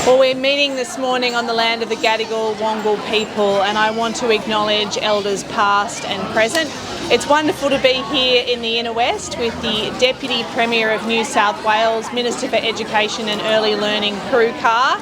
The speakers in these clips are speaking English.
Well, we're meeting this morning on the land of the Gadigal Wongal people, and I want to acknowledge elders past and present. It's wonderful to be here in the Inner West with the Deputy Premier of New South Wales, Minister for Education and Early Learning, Prue Car,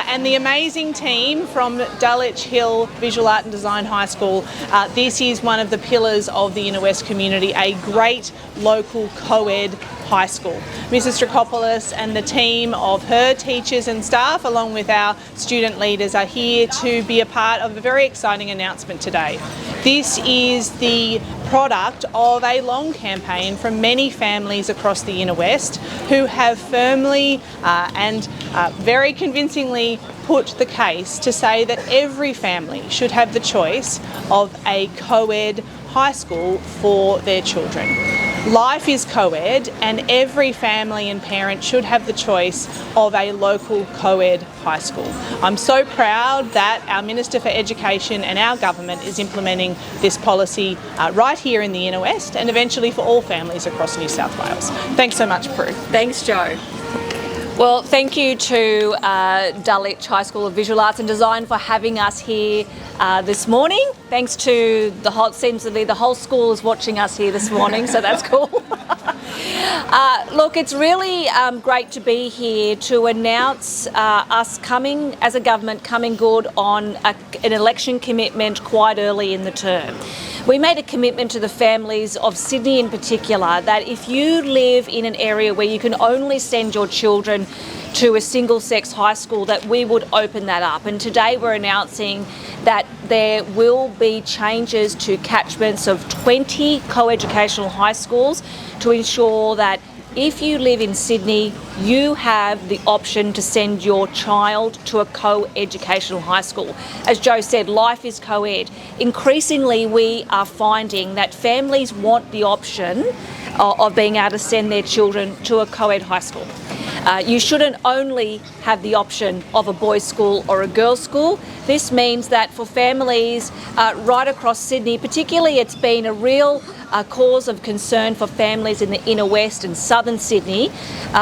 and the amazing team from Dulwich Hill Visual Art and Design High School. This is one of the pillars of the Inner West community, a great local co-ed high school. Mrs. Strakopoulos and the team of her teachers and staff, along with our student leaders, are here to be a part of a very exciting announcement today. This is the product of a long campaign from many families across the Inner West who have firmly and very convincingly put the case to say that every family should have the choice of a co-ed high school for their children. Life is co-ed, and every family and parent should have the choice of a local co-ed high school. I'm so proud that our Minister for Education and our government is implementing this policy right here in the Inner West and eventually for all families across New South Wales. Thanks so much, Prue. Thanks, Jo. Well, thank you to Dulwich High School of Visual Arts and Design for having us here this morning. Thanks to seems to be the whole school is watching us here this morning, so that's cool. Look, it's really great to be here to announce us coming, as a government, coming good on an election commitment quite early in the term. We made a commitment to the families of Sydney in particular that if you live in an area where you can only send your children to a single-sex high school, that we would open that up. And today we're announcing that there will be changes to catchments of 20 co-educational high schools to ensure that if you live in Sydney, you have the option to send your child to a co-educational high school. As Jo said, life is co-ed. Increasingly, we are finding that families want the option of being able to send their children to a co-ed high school. You shouldn't only have the option of a boys' school or a girls' school. This means that for families right across Sydney, particularly, it's been a real cause of concern for families in the Inner West and southern Sydney,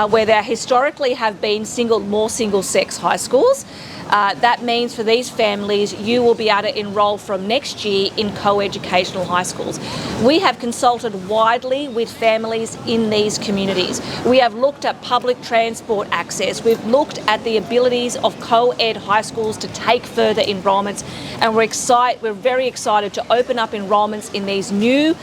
where there historically have been more single-sex high schools. That means for these families, you will be able to enrol from next year in co-educational high schools. We have consulted widely with families in these communities. We have looked at public transport access. We've looked at the abilities of co-ed high schools to take further enrolments, and we're very excited to open up enrolments in these new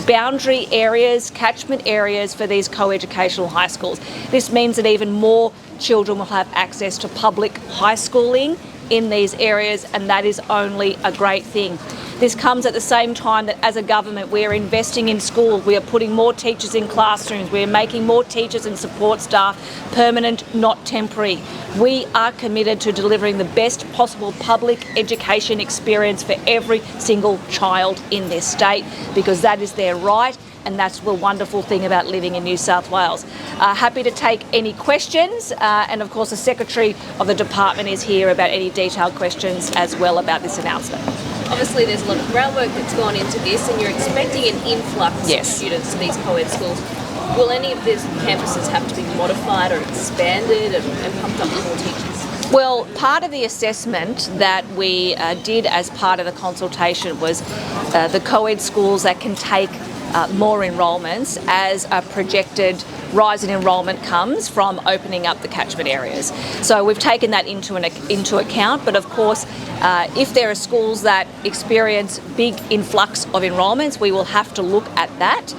boundary areas, catchment areas for these co-educational high schools. This means that even more children will have access to public high schooling in these areas, and that is only a great thing. This comes at the same time that as a government we are investing in schools, we are putting more teachers in classrooms, we are making more teachers and support staff permanent, not temporary. We are committed to delivering the best possible public education experience for every single child in this state, because that is their right. And that's the wonderful thing about living in New South Wales. Happy to take any questions, and of course the Secretary of the Department is here about any detailed questions as well about this announcement. Obviously there's a lot of groundwork that's gone into this, and you're expecting an influx Yes. of students to these co-ed schools. Will any of these campuses have to be modified or expanded and pumped up with more teachers? Well, part of the assessment that we did as part of the consultation was the co-ed schools that can take more enrolments as a projected rise in enrolment comes from opening up the catchment areas. So we've taken that into account, but of course if there are schools that experience big influx of enrolments, we will have to look at that.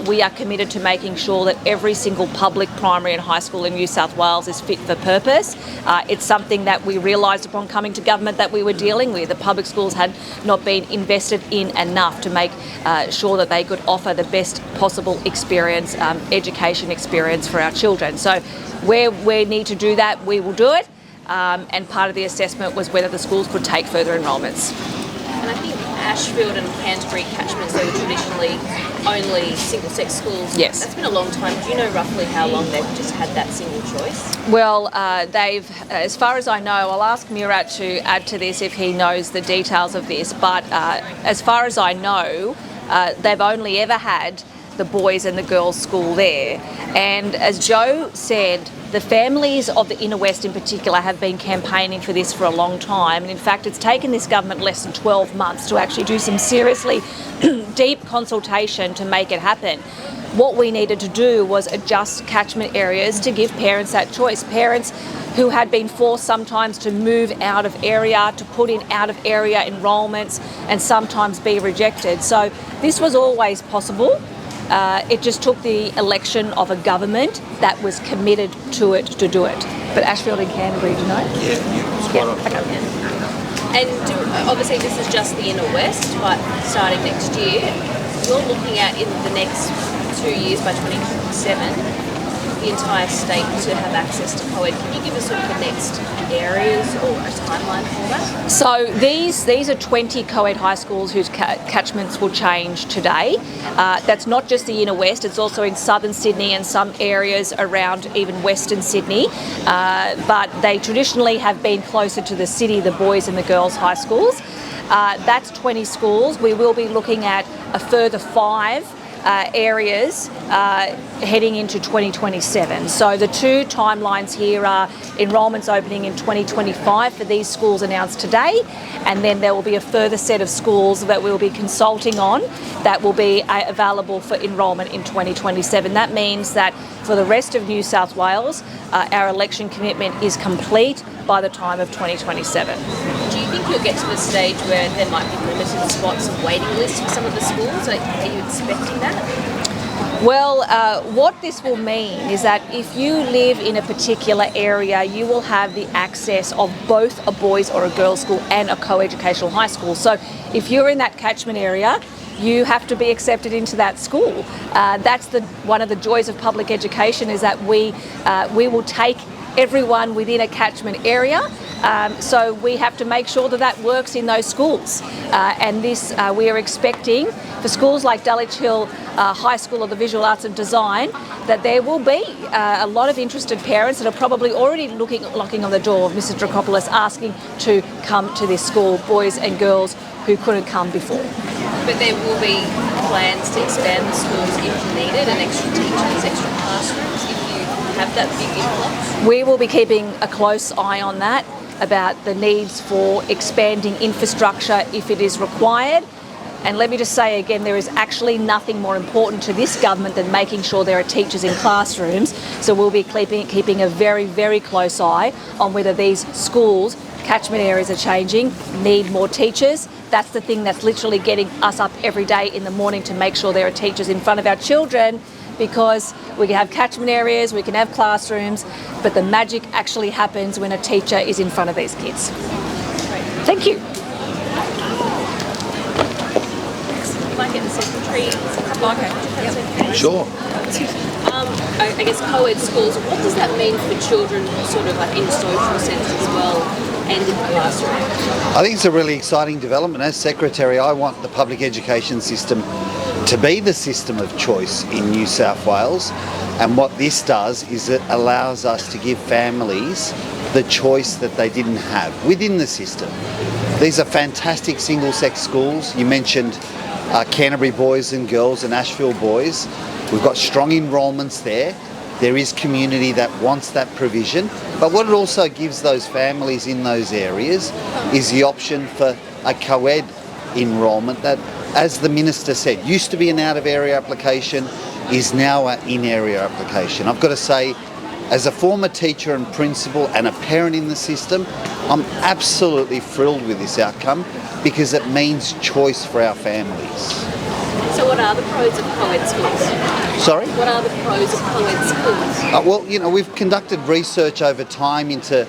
We are committed to making sure that every single public primary and high school in New South Wales is fit for purpose. It's something that we realised upon coming to government that we were dealing with. The public schools had not been invested in enough to make sure that they could offer the best possible experience, education experience for our children. So where we need to do that, we will do it. And part of the assessment was whether the schools could take further enrolments. And I think Ashfield and Canterbury catchments, they were traditionally only single-sex schools. Yes. That's been a long time. Do you know roughly how long they've just had that single choice? Well, they've, as far as I know, I'll ask Murat to add to this if he knows the details of this, but as far as I know, they've only ever had the boys and the girls school there. And as Jo said, the families of the Inner West in particular have been campaigning for this for a long time. And in fact, it's taken this government less than 12 months to actually do some seriously deep consultation to make it happen. What we needed to do was adjust catchment areas to give parents that choice. Parents who had been forced sometimes to move out of area, to put in out of area enrolments and sometimes be rejected. So this was always possible. It just took the election of a government that was committed to it to do it. But Ashfield and Canterbury, do you know? Yeah, spot on. Okay. And obviously this is just the Inner West, but starting next year, you're looking at in the next 2 years, by 2027, the entire state to have access to co-ed. Can you give us sort of the next areas or a timeline for that? So these are 20 co-ed high schools whose catchments will change today. That's not just the Inner West, it's also in southern Sydney and some areas around even western Sydney. But they traditionally have been closer to the city, the boys and the girls high schools. That's 20 schools. We will be looking at a further 5 areas heading into 2027. So the two timelines here are enrolments opening in 2025 for these schools announced today, and then there will be a further set of schools that we'll be consulting on that will be available for enrolment in 2027. That means that for the rest of New South Wales, our election commitment is complete by the time of 2027. Do you think you'll get to the stage where there might be limited spots and waiting lists for some of the schools? Are you expecting that? Well, what this will mean is that if you live in a particular area, you will have the access of both a boys or a girls school and a co-educational high school. So if you're in that catchment area, you have to be accepted into that school. That's one of the joys of public education, is that we will take everyone within a catchment area. So we have to make sure that that works in those schools. And this we are expecting for schools like Dulwich Hill High School of the Visual Arts and Design, that there will be a lot of interested parents that are probably already knocking on the door of Mrs. Dracopoulos asking to come to this school, boys and girls who couldn't come before. But there will be plans to expand the schools if needed, and extra teachers, extra classrooms, if you have that big influx? We will be keeping a close eye on that, about the needs for expanding infrastructure if it is required. And let me just say again, there is actually nothing more important to this government than making sure there are teachers in classrooms. So we'll be keeping a very, very close eye on whether these schools, catchment areas are changing, need more teachers. That's the thing that's literally getting us up every day in the morning, to make sure there are teachers in front of our children, because we can have catchment areas, we can have classrooms, but the magic actually happens when a teacher is in front of these kids. Thank you. You might get the secretary. Okay. Sure. I guess co-ed schools, what does that mean for children sort of like in social sense as well and in the classroom? I think it's a really exciting development. As Secretary, I want the public education system to be the system of choice in New South Wales. And what this does is it allows us to give families the choice that they didn't have within the system. These are fantastic single-sex schools. You mentioned Canterbury boys and girls and Ashfield boys. We've got strong enrolments there. There is community that wants that provision. But what it also gives those families in those areas is the option for a co-ed enrolment that, as the Minister said, used to be an out-of-area application, is now an in-area application. I've got to say, as a former teacher and principal and a parent in the system, I'm absolutely thrilled with this outcome, because it means choice for our families. So what are the pros of co-ed schools? Sorry? What are the pros of co-ed schools? Well, you know, we've conducted research over time into,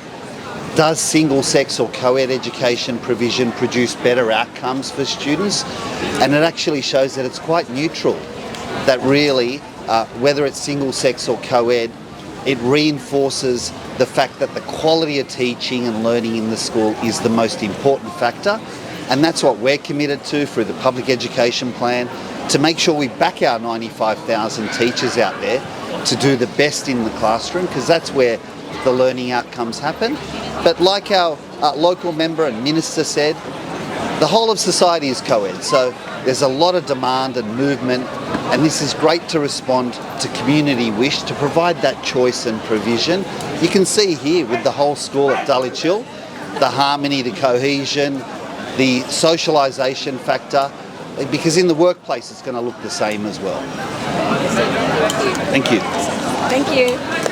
does single-sex or co-ed education provision produce better outcomes for students? And it actually shows that it's quite neutral, that really, whether it's single-sex or co-ed, it reinforces the fact that the quality of teaching and learning in the school is the most important factor. And that's what we're committed to through the public education plan, to make sure we back our 95,000 teachers out there to do the best in the classroom, because that's where the learning outcomes happen. But like our local member and minister said, the whole of society is co-ed. So There's a lot of demand and movement, and this is great to respond to community wish to provide that choice and provision. You can see here with the whole school at Dulwich Hill, the harmony, the cohesion, the socialisation factor, because in the workplace it's going to look the same as well. Thank you. Thank you. Thank you.